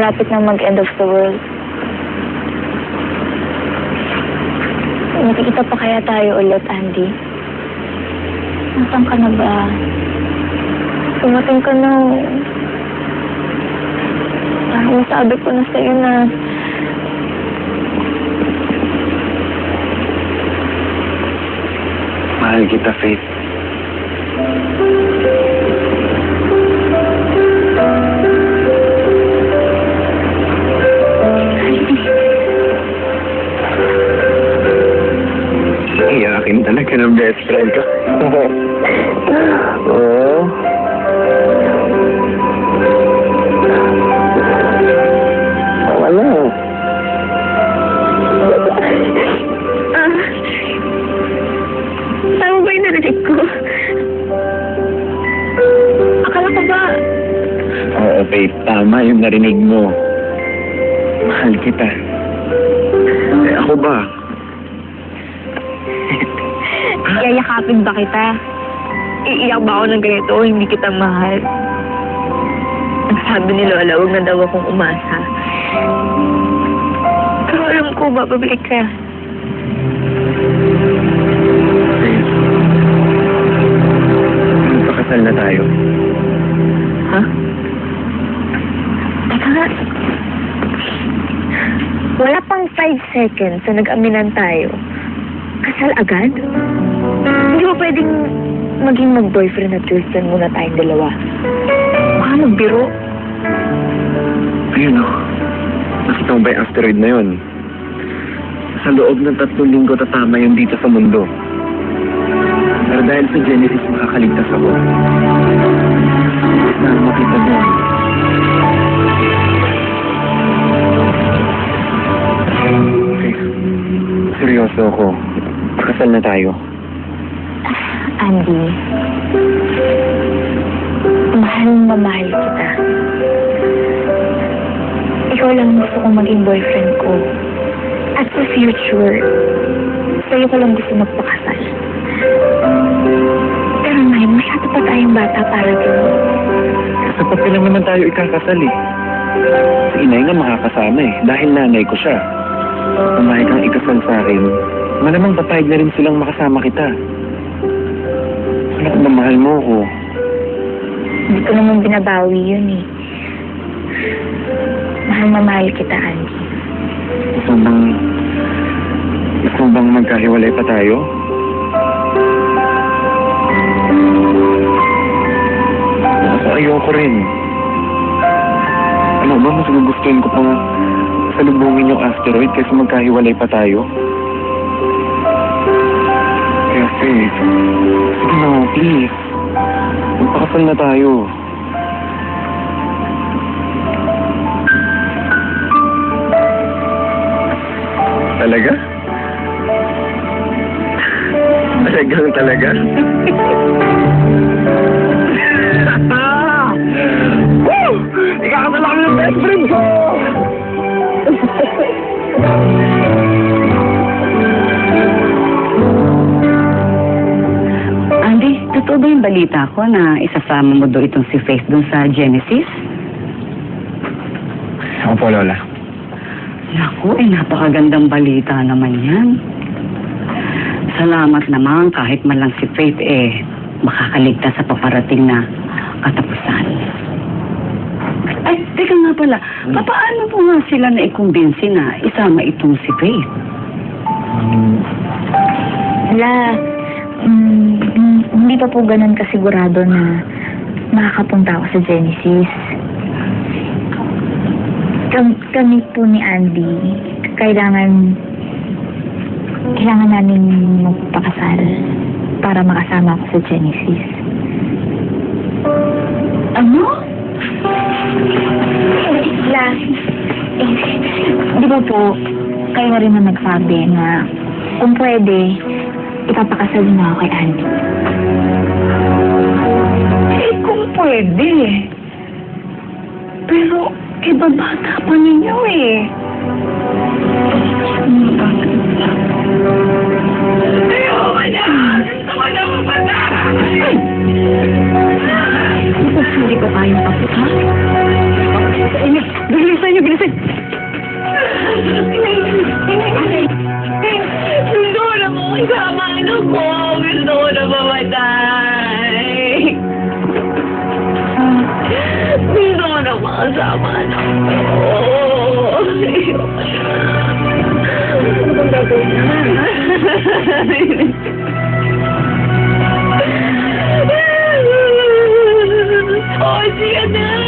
malapit na mag-end of the world. Nakikita pa kaya tayo ulit, Andy? Nasaan ka na ba? Tumating ka na. Parang sabi ko na sa'yo na mahal kita, Faith. Iyakin talaga ng best friend ko. Oo. Wala. Tama ba yung narinig ko? Akala ko ba? Oo, Faith. Tama yung narinig mo. Mahal kita. Eh, ako ba? Yayakapin ba kita? Iiyak ba ako ng ganito o hindi kita mahal? Ang sabi ni Lola, huwag na daw akong umasa. Pero alam ko, babalik ka. Faith. Magpakasal na tayo. Ha? Teka nga. Wala pang 5 seconds na nag-aminan tayo. Kasal agad? Hindi ba pwedeng maging mag-boyfriend at girlfriend muna tayong dalawa? Baka magbiro. Ayun o. Nakita mo ba yung asteroid na yun? Sa loob ng 3 linggo tatama yun dito sa mundo. Pero dahil sa Genesis, makakaligtas ako. Sana makita mo. Okay. Seryoso ako. Kasal na tayo. Andy, mahal na mahal kita. Ikaw lang gusto kong maging boyfriend ko. At sa future, sa'yo ko lang gusto magpakasal. Pero ngayon, masyado pa tayong bata para doon. Sa papel lang naman tayo ikakasal eh. Si inay nga makakasama eh. Dahil nanay ko siya. Pumayag kang ikasal sa akin, malamang papayag na rin silang makasama kita. Anak na mahal mo ko. Hindi ko naman binabawi yun eh. Mahal na mahal kita, Andy. Gusto bang magkahiwalay pa tayo? Ako ayoko rin. Ano ba, mas gugustuhin ko pang salubungin yung asteroid kaysa magkahiwalay pa tayo? Kaya Faith, sige na, please. Magpakasal na tayo. Talaga? Talagang talaga? Woo! Ikakasal kami ng best friend ko! Andy, totoo ba yung balita ko na isasama mo doon itong si Faith doon sa Genesis? Ako po, Lola. Naku, napakagandang balita naman yan. Salamat naman kahit man lang si Faith makakaligtas sa paparating na katapusan. Ay, teka nga pala, paano po nga sila na ikumbinsi na isama itong si Faith? Wala. Hindi pa po ganun kasigurado na makakapunta ako sa Genesis. Kami po ni Andy, kailangan namin magpakasal para makasama ako sa Genesis. Ano? Di ba po, kayo na rin na nagsabi na kung pwede, ipapakasal na ako kay Andy. Kung pwede. Pero, bata pa ninyo Ayoko na! Gusto ko na mapata! Hindi ko kayang tapos, ha? Bilisan niyo, Gusto ko na makasama ang anak ko. Gusto ko na mamatay. Gusto ko na makasama ang anak ko. Ayoko na. Ano bang gagawin na? Oh, sige na.